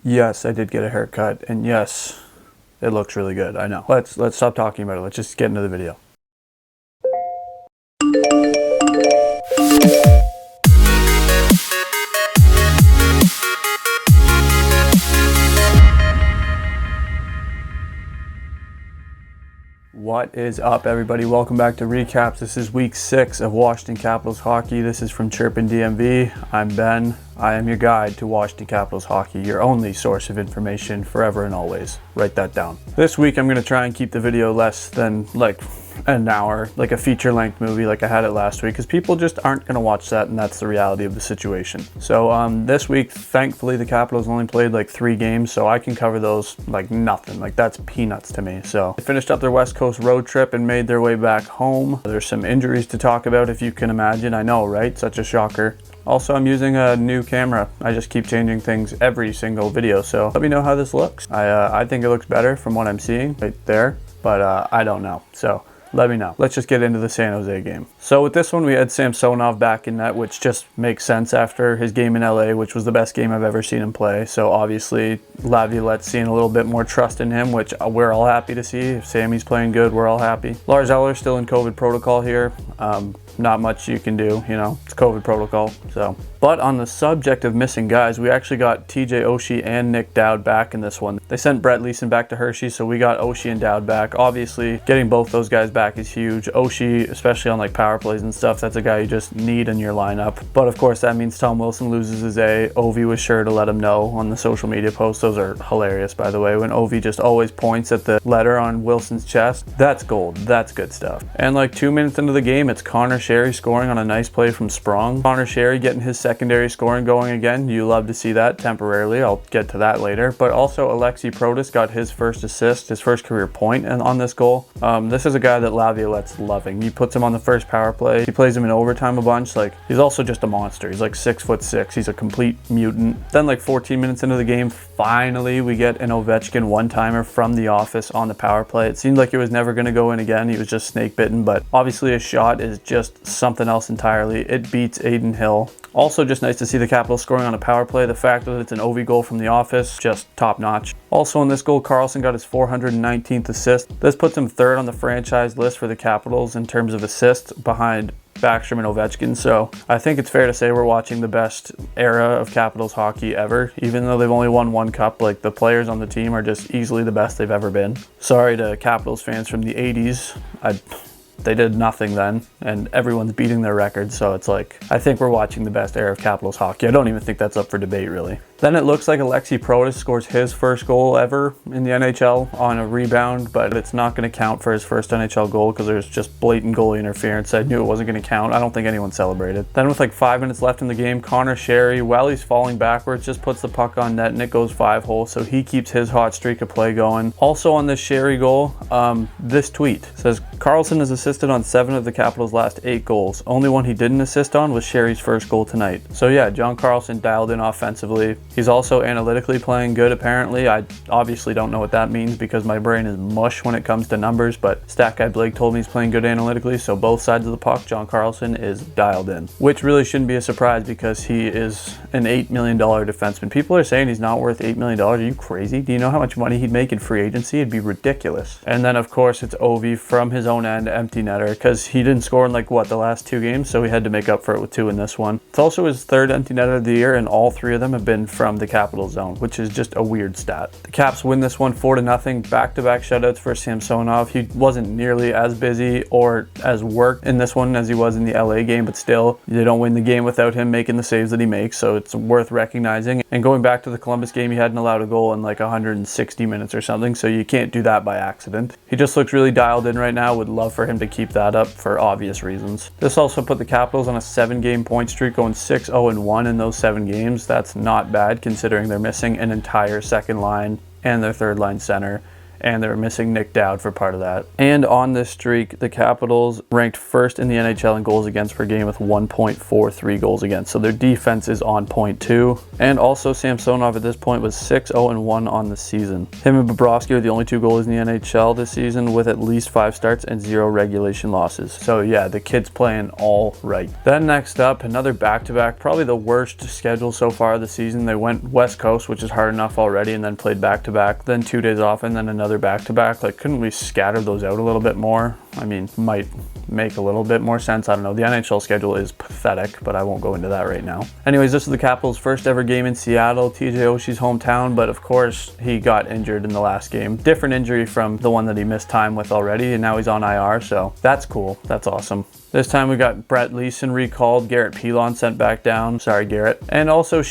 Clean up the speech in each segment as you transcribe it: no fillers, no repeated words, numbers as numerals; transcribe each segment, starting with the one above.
Yes, I did get a haircut, and yes, it looks really good. I know. Let's stop talking about it. Let's just get into the video. What is up, everybody? Welcome back to Recaps. This is week 6 of Washington Capitals hockey. This is from Chirpin DMV. I'm Ben. I am your guide to Washington Capitals hockey, your only source of information forever and always. Write that down. This week I'm going to try and keep the video less than like an hour, like a feature-length movie like I had it last week, because people just aren't going to watch that, and that's the reality of the situation. So this week, thankfully, the Capitals only played like 3 games, so I can cover those like nothing. Like, that's peanuts to me. So they finished up their West Coast road trip and made their way back home. There's some injuries to talk about, if you can imagine. I know, right? Such a shocker. Also, I'm using a new camera. I just keep changing things every single video, so let me know how this looks. I think it looks better from what I'm seeing right there, but I don't know. So let me know. Let's just get into the San Jose game. So with this one, we had Samsonov back in net, which just makes sense after his game in LA, which was the best game I've ever seen him play. So obviously, Laviolette's seeing a little bit more trust in him, which we're all happy to see. If Sammy's playing good, we're all happy. Lars Eller still in COVID protocol here. Not much you can do, you know, it's COVID protocol, so. But on the subject of missing guys, we actually got TJ Oshie and Nick Dowd back in this one. They sent Brett Leeson back to Hershey, so we got Oshie and Dowd back. Obviously, getting both those guys back is huge. Oshie, especially on like power plays and stuff, that's a guy you just need in your lineup. But of course, that means Tom Wilson loses his A. Ovi was sure to let him know on the social media posts. Those are hilarious, by the way, when Ovi just always points at the letter on Wilson's chest. That's gold. That's good stuff. And like 2 minutes into the game, it's Connor Sherry scoring on a nice play from Sprong. Connor Sherry getting his secondary scoring going again. You love to see that temporarily. I'll get to that later. But also Alexi Protas got his first assist, his first career point on this goal. This is a guy that Laviolette's loving. He puts him on the first power play. He plays him in overtime a bunch. Like, he's also just a monster. He's like 6'6". He's a complete mutant. Then like 14 minutes into the game, finally we get an Ovechkin one-timer from the office on the power play. It seemed like it was never going to go in again. He was just snake bitten, but obviously a shot is just something else entirely. It beats Aiden Hill. Also, just nice to see the Capitals scoring on a power play. The fact that it's an Ovi goal from the office, just top notch. Also in this goal, Karlsson got his 419th assist. This puts him 3rd on the franchise list for the Capitals in terms of assists, behind Backstrom and Ovechkin. So I think it's fair to say we're watching the best era of Capitals hockey ever. Even though they've only won 1 cup, like, the players on the team are just easily the best they've ever been. Sorry to Capitals fans from the 80s. They did nothing then, and everyone's beating their records, so it's like, I think we're watching the best era of Capitals hockey. I don't even think that's up for debate, really. Then it looks like Alexi Protas scores his first goal ever in the NHL on a rebound, but it's not going to count for his first NHL goal because there's just blatant goalie interference. I knew it wasn't going to count. I don't think anyone celebrated. Then with like 5 minutes left in the game, Connor Sherry, while he's falling backwards, just puts the puck on net and it goes 5-hole, so he keeps his hot streak of play going. Also on this Sherry goal, this tweet says, Karlsson has assisted on 7 of the Capitals' last 8 goals. Only one he didn't assist on was Sherry's first goal tonight. So yeah, John Karlsson dialed in offensively. He's also analytically playing good, apparently. I obviously don't know what that means because my brain is mush when it comes to numbers, but stat guy Blake told me he's playing good analytically, so both sides of the puck, John Karlsson is dialed in. Which really shouldn't be a surprise because he is an $8 million defenseman. People are saying he's not worth $8 million. Are you crazy? Do you know how much money he'd make in free agency? It'd be ridiculous. And then, of course, it's Ovi from his own end, empty netter, because he didn't score in like, what, the last 2 games, so he had to make up for it with 2 in this one. It's also his 3rd empty netter of the year, and all 3 of them have been from the Capital zone, which is just a weird stat. The Caps win this one 4-0, back-to-back shutouts for Samsonov. He wasn't nearly as busy or as worked in this one as he was in the LA game, but still, they don't win the game without him making the saves that he makes, so it's worth recognizing. And going back to the Columbus game, he hadn't allowed a goal in like 160 minutes or something, so you can't do that by accident. He just looks really dialed in right now. Would love for him to keep that up for obvious reasons. This also put the Capitals on a 7-game point streak, going 6-0-1 in those 7 games. That's not bad considering they're missing an entire second line and their third line center and they were missing Nick Dowd for part of that. And on this streak, the Capitals ranked first in the NHL in goals against per game with 1.43 goals against. So their defense is on point too. And also Samsonov at this point was 6-0-1 on the season. Him and Bobrovsky are the only two goalies in the NHL this season with at least 5 starts and 0 regulation losses. So yeah, the kid's playing all right. Then next up, another back-to-back, probably the worst schedule so far of the season. They went West Coast, which is hard enough already, and then played back-to-back, then 2 days off, and then another back-to-back. Like, couldn't we scatter those out a little bit more? I mean, might make a little bit more sense. I don't know. The NHL schedule is pathetic, but I won't go into that right now. Anyways, this is the Capitals' first ever game in Seattle, TJ Oshie's hometown, but of course he got injured in the last game. Different injury from the one that he missed time with already, and now he's on IR, so that's cool. That's awesome. This time we got Brett Leeson recalled, Garrett Pilon sent back down. Sorry, Garrett. And also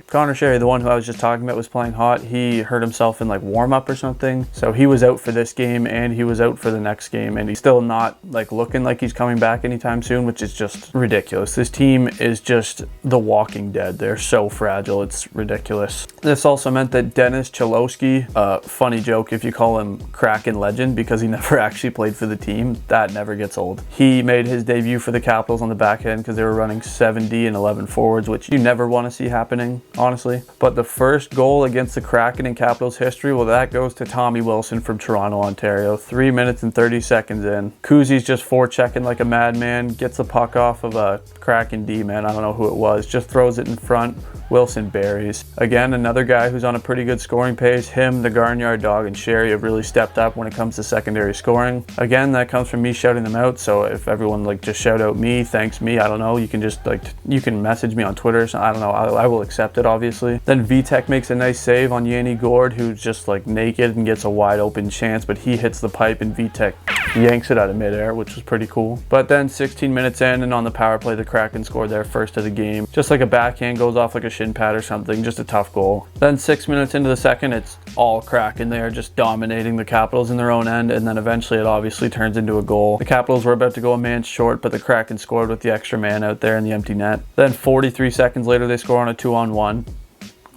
Connor Sherry, the one who I was just talking about, was playing hot. He hurt himself in like warm-up or something. So he was out for this game and he was out for the next game, and he's still not like looking like he's coming back anytime soon, which is just ridiculous. This team is just the Walking Dead. They're so fragile. It's ridiculous. This also meant that Dennis Cholowski, funny joke if you call him Kraken legend because he never actually played for the team, that never gets old. He made his debut for the Capitals on the back end because they were running 7D and 11 forwards, which you never want to see happening, honestly. But the first goal against the Kraken in Capitals history, well, that goes to Tommy Wilson from Toronto, Ontario. 3 minutes and 30 seconds in. Kuzi's just forechecking like a madman, gets the puck off of a Kraken D-man, I don't know who it was, just throws it in front. Wilson buries. Again, another guy who's on a pretty good scoring pace. Him, the Garnyard Dog, and Sherry have really stepped up when it comes to secondary scoring. Again, that comes from me shouting them out, so if everyone like just shout out me, thanks me, I don't know, you can just like, you can message me on Twitter, so I don't know, I will accept it obviously. Then Vitek makes a nice save on Yanni Gord, who's just like naked and gets a wide open chance, but he hits the pipe and Vitek yanks it out of midair, which was pretty cool. But then 16 minutes in, and on the power play, the Kraken scored their first of the game. Just like a backhand goes off like a shin pad or something, just a tough goal. Then 6 minutes into the second, it's all Kraken. They are just dominating the Capitals in their own end, and then eventually it obviously turns into a goal. The Capitals were about to go a man short, but the Kraken scored with the extra man out there in the empty net. Then 43 seconds later, they score on a 2-on-1.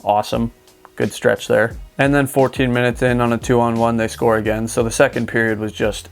Awesome. Good stretch there. And then 14 minutes in on a 2-on-1, they score again. So the second period was just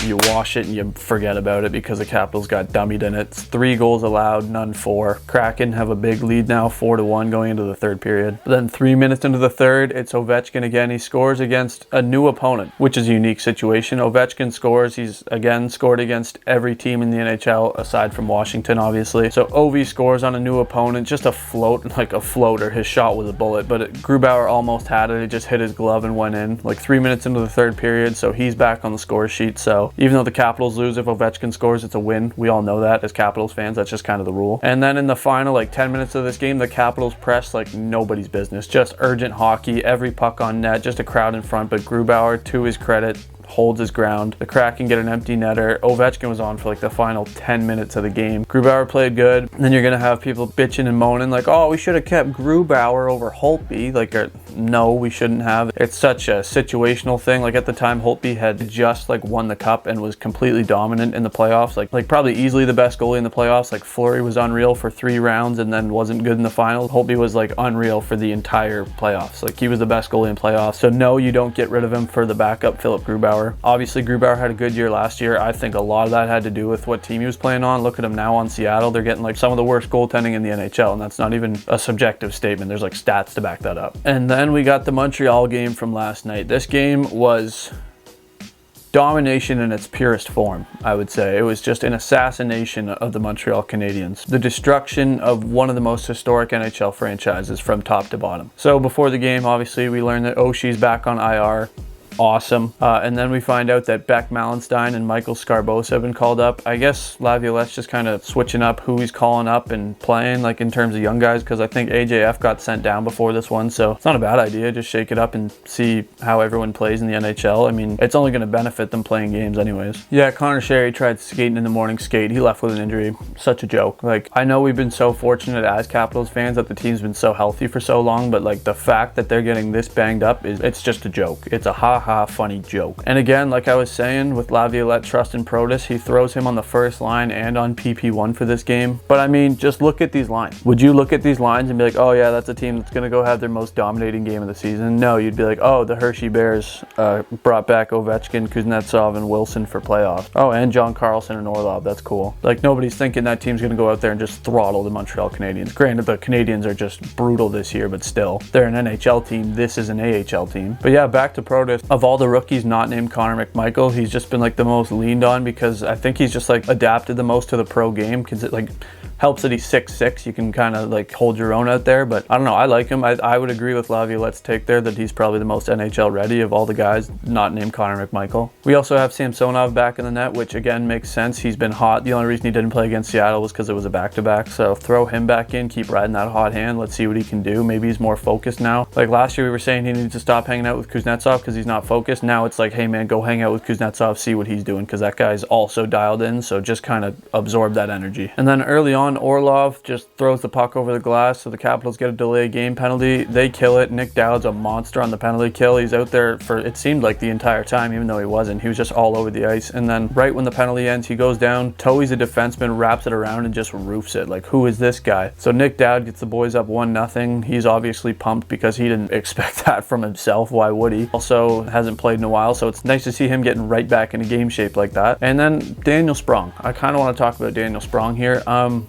you wash it and you forget about it because the Capitals got dummied in it. It's 3 goals allowed, none for. Kraken have a big lead now, 4-1 going into the third period. But then 3 minutes into the third, it's Ovechkin again. He scores against a new opponent, which is a unique situation. Ovechkin scores. He's again scored against every team in the NHL aside from Washington, obviously. So Ovi scores on a new opponent, just a float, like a floater. His shot was a bullet, but Grubauer almost had it. It just hit his glove and went in. Like 3 minutes into the third period, so he's back on the score sheet. So even though the Capitals lose, if Ovechkin scores, it's a win. We all know that as Capitals fans. That's just kind of the rule. And then in the final, like 10 minutes of this game, the Capitals pressed like nobody's business. Just urgent hockey, every puck on net, just a crowd in front. But Grubauer, to his credit, holds his ground. The Kraken get an empty netter. Ovechkin was on for like the final 10 minutes of the game. Grubauer played good. And then you're going to have people bitching and moaning like, oh, we should have kept Grubauer over Holtby. Like, no, we shouldn't have. It's such a situational thing. Like at the time, Holtby had just like won the cup and was completely dominant in the playoffs. Like probably easily the best goalie in the playoffs. Like Fleury was unreal for 3 rounds and then wasn't good in the final. Holtby was like unreal for the entire playoffs. Like he was the best goalie in playoffs. So no, you don't get rid of him for the backup, Philip Grubauer. Obviously, Grubauer had a good year last year. I think a lot of that had to do with what team he was playing on. Look at him now on Seattle. They're getting like some of the worst goaltending in the NHL, and that's not even a subjective statement. There's like stats to back that up. And then we got the Montreal game from last night. This game was domination in its purest form, I would say. It was just an assassination of the Montreal Canadiens. The destruction of one of the most historic NHL franchises from top to bottom. So before the game, obviously, we learned that Oshie's back on IR. Awesome. And then we find out that Beck Malenstein and Michael Scarbosa have been called up. I guess Laviolette's just kind of switching up who he's calling up and playing, like in terms of young guys, because I think AJF got sent down before this one, so it's not a bad idea. Just shake it up and see how everyone plays in the NHL. I mean, it's only going to benefit them playing games anyways. Yeah, Connor Sherry tried skating in the morning skate. He left with an injury. Such a joke. Like, I know we've been so fortunate as Capitals fans that the team's been so healthy for so long, but like the fact that they're getting this banged up, it's just a joke. It's a ha ha, funny joke. And again, like I was saying, with Laviolette, Trust, and Protus, he throws him on the first line and on PP1 for this game. But I mean, just look at these lines. Would you look at these lines and be like, oh yeah, that's a team that's going to go have their most dominating game of the season? No, you'd be like, oh, the Hershey Bears brought back Ovechkin, Kuznetsov, and Wilson for playoffs. Oh, and John Carlson and Orlov. That's cool. Like, nobody's thinking that team's going to go out there and just throttle the Montreal Canadiens. Granted, the Canadiens are just brutal this year, but still, they're an NHL team. This is an AHL team. But yeah, back to Protus. Of all the rookies not named Connor McMichael, he's just been like the most leaned on because I think he's just like adapted the most to the pro game because it like helps that he's 6'6". You can kind of like hold your own out there, but I don't know. I like him. I would agree with Laviolette's take there that he's probably the most NHL ready of all the guys not named Connor McMichael. We also have Samsonov back in the net, which again makes sense. He's been hot. The only reason he didn't play against Seattle was because it was a back-to-back. So throw him back in, keep riding that hot hand. Let's see what he can do. Maybe he's more focused now. Like last year we were saying he needed to stop hanging out with Kuznetsov because he's not focused. Now it's like, hey man, go hang out with Kuznetsov, see what he's doing because that guy's also dialed in. So just kind of absorb that energy. And then early on, Orlov just throws the puck over the glass, so the Capitals get a delay game penalty. They kill it. Nick Dowd's a monster on the penalty kill. He's out there for, it seemed like, the entire time, even though he wasn't. He was just all over the ice. And then right when the penalty ends, he goes down. Toey's a defenseman, wraps it around and just roofs it. Like, who is this guy? So Nick Dowd gets the boys up 1-0. He's obviously pumped because he didn't expect that from himself. Why would he? Also hasn't played in a while, so it's nice to see him getting right back into game shape like that. And then Daniel Sprong. I kind of want to talk about Daniel Sprong here.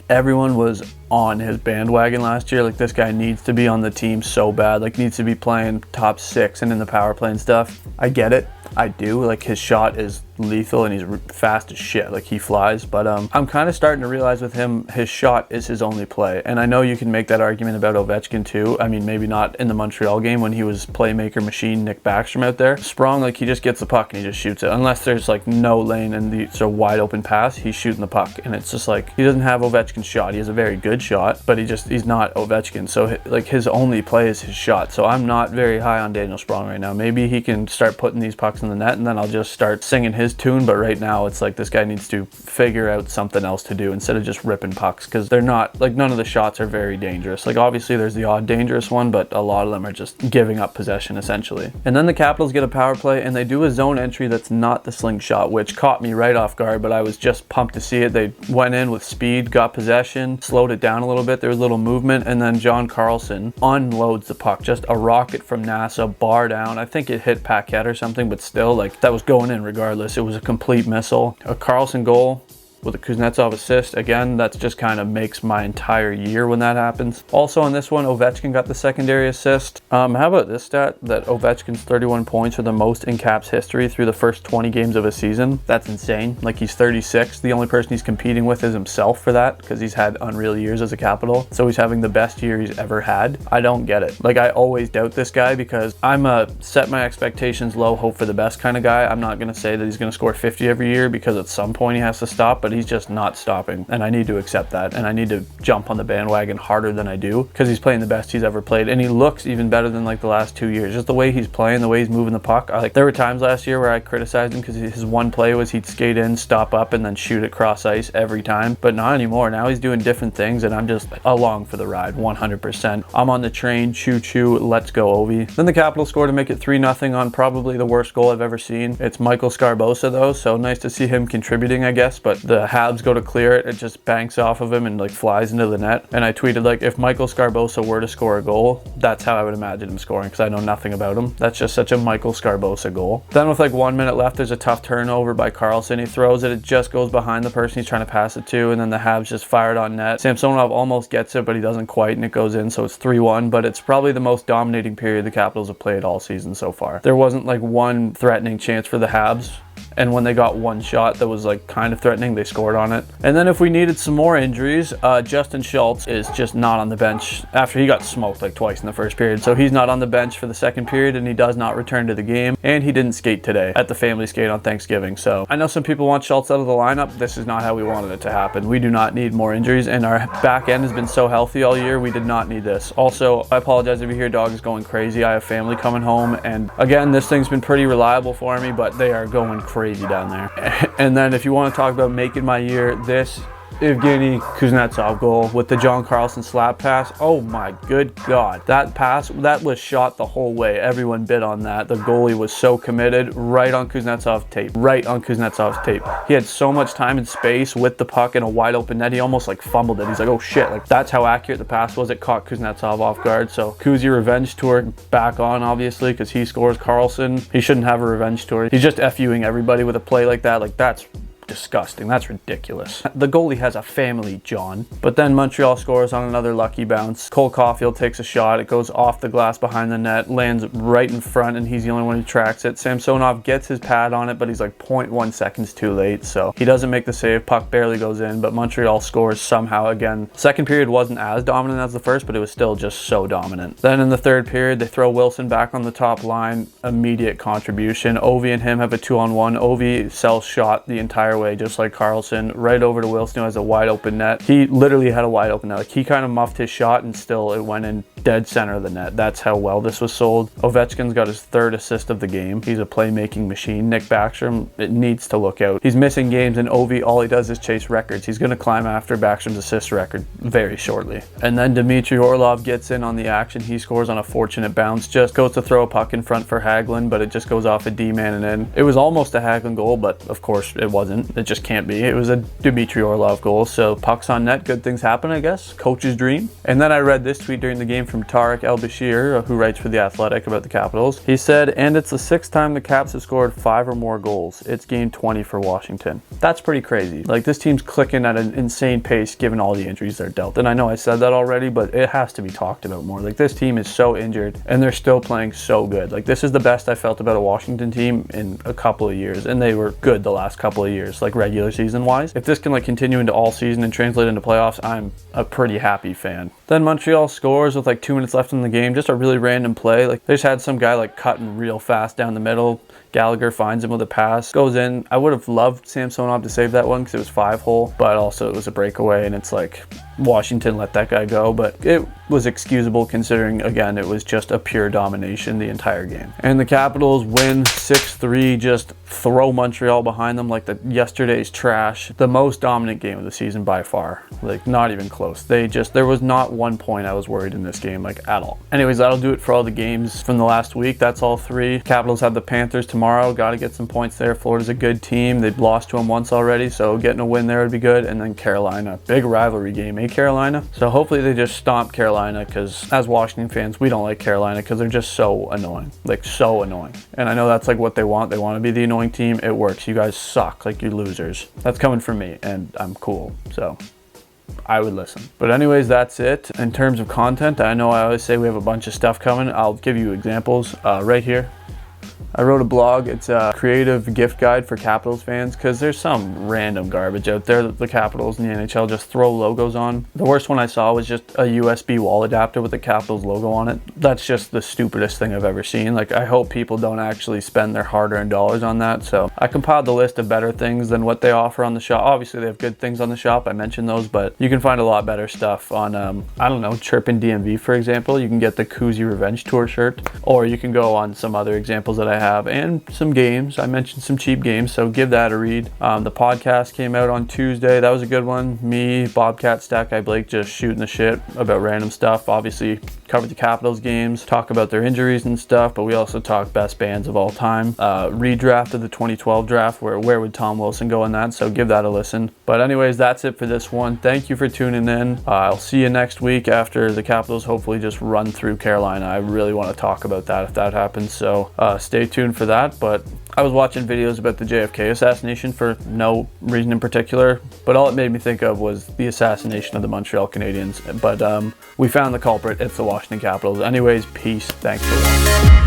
Everyone was on his bandwagon last year. Like, this guy needs to be on the team so bad, like needs to be playing top 6 and in the power play and stuff. I get it. I do. Like, his shot is lethal and he's fast as shit. Like, he flies. But I'm kind of starting to realize with him, his shot is his only play. And I know you can make that argument about Ovechkin too. I mean, maybe not in the Montreal game when he was playmaker machine Nick Backstrom out there. Sprong, like, he just gets the puck and he just shoots it. Unless there's like no lane and it's a wide open pass, he's shooting the puck. And it's just like, he doesn't have Ovechkin's shot. He has a very good shot, but he's not Ovechkin. So like, his only play is his shot. So I'm not very high on Daniel Sprong right now. Maybe he can start putting these pucks in the net and then I'll just start singing his tune. But right now it's like, this guy needs to figure out something else to do instead of just ripping pucks, because they're not, like, none of the shots are very dangerous. Like, obviously there's the odd dangerous one, but a lot of them are just giving up possession essentially. And then the Capitals get a power play and they do a zone entry that's not the slingshot, which caught me right off guard, but I was just pumped to see it. They went in with speed, got possession, slowed it down a little bit. There was a little movement, and then John Carlson unloads the puck, just a rocket from NASA, bar down. I think it hit Paquette or something, but still, like, that was going in regardless. It was a complete missile. A Carlson goal with a Kuznetsov assist. Again, that's just kind of makes my entire year when that happens. Also on this one, Ovechkin got the secondary assist. How about this stat, that Ovechkin's 31 points are the most in Caps history through the first 20 games of a season? That's insane. Like, he's 36. The only person he's competing with is himself for that, because he's had unreal years as a Capital. So he's having the best year he's ever had. I don't get it. Like, I always doubt this guy because I'm a set my expectations low, hope for the best kind of guy. I'm not going to say that he's going to score 50 every year, because at some point he has to stop, but he's just not stopping, and I need to accept that, and I need to jump on the bandwagon harder than I do, because he's playing the best he's ever played, and he looks even better than like the last 2 years. Just the way he's playing, the way he's moving the puck. There were times last year where I criticized him because his one play was he'd skate in, stop up, and then shoot it cross ice every time, but not anymore. Now he's doing different things, and I'm just along for the ride 100%. I'm on the train. Choo choo, let's go Ovi. Then the Capitals score to make it 3-0 on probably the worst goal I've ever seen. It's Michael Scarbosa though, so nice to see him contributing, I guess, but the Habs go to clear it, it just banks off of him and like flies into the net. And I tweeted, like, if Michael Scarbosa were to score a goal, that's how I would imagine him scoring, because I know nothing about him. That's just such a Michael Scarbosa goal. Then with like 1 minute left, there's a tough turnover by Carlson. He throws it, it just goes behind the person he's trying to pass it to, and then the Habs just fired on net. Samsonov almost gets it, but he doesn't quite, and it goes in, so it's 3-1, but it's probably the most dominating period the Capitals have played all season so far. There wasn't like one threatening chance for the Habs, and when they got one shot that was like kind of threatening, they scored on it. And then if we needed some more injuries, Justin Schultz is just not on the bench after he got smoked like twice in the first period. So he's not on the bench for the second period, and he does not return to the game. And he didn't skate today at the family skate on Thanksgiving. So I know some people want Schultz out of the lineup. This is not how we wanted it to happen. We do not need more injuries, and our back end has been so healthy all year. We did not need this. Also, I apologize if you hear dogs going crazy. I have family coming home, and again, this thing's been pretty reliable for me, but they are going crazy down there. And then if you want to talk about making my year, this Evgeny Kuznetsov goal with the John Carlson slap pass. Oh my good God. That pass, that was shot the whole way. Everyone bid on that. The goalie was so committed, right on Kuznetsov's tape. Right on Kuznetsov's tape. He had so much time and space with the puck in a wide open net. He almost like fumbled it. He's like, oh shit. Like that's how accurate the pass was. It caught Kuznetsov off guard. So Kuzi revenge tour back on, obviously, because he scores. Carlson, he shouldn't have a revenge tour. He's just FUing everybody with a play like that. Like that's disgusting. That's ridiculous. The goalie has a family, John. But then Montreal scores on another lucky bounce. Cole Caulfield takes a shot. It goes off the glass behind the net, lands right in front, and he's the only one who tracks it. Samsonov gets his pad on it, but he's like 0.1 seconds too late, so he doesn't make the save. Puck barely goes in, but Montreal scores somehow again. Second period wasn't as dominant as the first, but it was still just so dominant. Then in the third period, they throw Wilson back on the top line. Immediate contribution. Ovi and him have a 2-on-1. Ovi sells shot the entire way, just like Carlson, right over to Wilson, who has a wide open net. He literally had a wide open net. Like he kind of muffed his shot and still it went in dead center of the net. That's how well this was sold. Ovechkin's got his third assist of the game. He's a playmaking machine. Nick Backstrom, it needs to look out. He's missing games, and Ovi, all he does is chase records. He's going to climb after Backstrom's assist record very shortly. And then Dmitry Orlov gets in on the action. He scores on a fortunate bounce. Just goes to throw a puck in front for Hagelin, but it just goes off a D-man and in. It was almost a Hagelin goal, but of course it wasn't. It just can't be. It was a Dmitry Orlov goal, so pucks on net, good things happen, I guess. Coach's dream. And then I read this tweet during the game from Tarek El-Bashir, who writes for The Athletic about the Capitals. He said, and it's the 6th time the Caps have scored 5 or more goals. It's game 20 for Washington. That's pretty crazy. Like, this team's clicking at an insane pace given all the injuries they're dealt. And I know I said that already, but it has to be talked about more. Like, this team is so injured, and they're still playing so good. Like, this is the best I felt about a Washington team in a couple of years, and they were good the last couple of years, like regular season wise. If this can like continue into all season and translate into playoffs, I'm a pretty happy fan. Then Montreal scores with like 2 minutes left in the game. Just a really random play. Like they just had some guy like cutting real fast down the middle. Gallagher finds him with a pass, goes in. I would have loved Samsonov to save that one because it was 5-hole, but also it was a breakaway, and it's like Washington let that guy go, but it was excusable considering, again, it was just a pure domination the entire game. And the Capitals win 6-3, just throw Montreal behind them like yesterday's trash. The most dominant game of the season by far, like not even close. There was not 1 point I was worried in this game, like at all. Anyways, that'll do it for all the games from the last week. That's all 3. Capitals have the Panthers tomorrow. Got to get some points there. Florida's a good team. They've lost to them once already, so getting a win there would be good. And then Carolina, big rivalry game, Carolina? So hopefully they just stomp Carolina, because as Washington fans, we don't like Carolina because they're just so annoying, like so annoying. And I know that's like what they want. They want to be the annoying team. It works. You guys suck, like you're losers. That's coming from me, and I'm cool, so I would listen. But anyways, that's it. In terms of content, I know I always say we have a bunch of stuff coming. I'll give you examples right here. I wrote a blog. It's a creative gift guide for Capitals fans because there's some random garbage out there that the Capitals and the NHL just throw logos on. The worst one I saw was just a USB wall adapter with the Capitals logo on it. That's just the stupidest thing I've ever seen. Like, I hope people don't actually spend their hard-earned dollars on that. So I compiled the list of better things than what they offer on the shop. Obviously, they have good things on the shop. I mentioned those, but you can find a lot better stuff on, I don't know, Chirpin DMV, for example. You can get the Koozie Revenge Tour shirt, or you can go on some other examples that I have, and some games. I mentioned some cheap games, so give that a read. The podcast came out on Tuesday. That was a good one. Me, Bobcat, Stack Guy Blake just shooting the shit about random stuff. Obviously covered the Capitals games, talk about their injuries and stuff, but we also talk best bands of all time. Redraft of the 2012 draft, where would Tom Wilson go in that, so give that a listen. But anyways, that's it for this one. Thank you for tuning in. I'll see you next week after the Capitals hopefully just run through Carolina. I really want to talk about that if that happens, so stay tuned for that. But I was watching videos about the JFK assassination for no reason in particular, but all it made me think of was the assassination of the Montreal Canadiens. But we found the culprit. It's the Washington Capitals. Anyways, peace. Thanks for watching.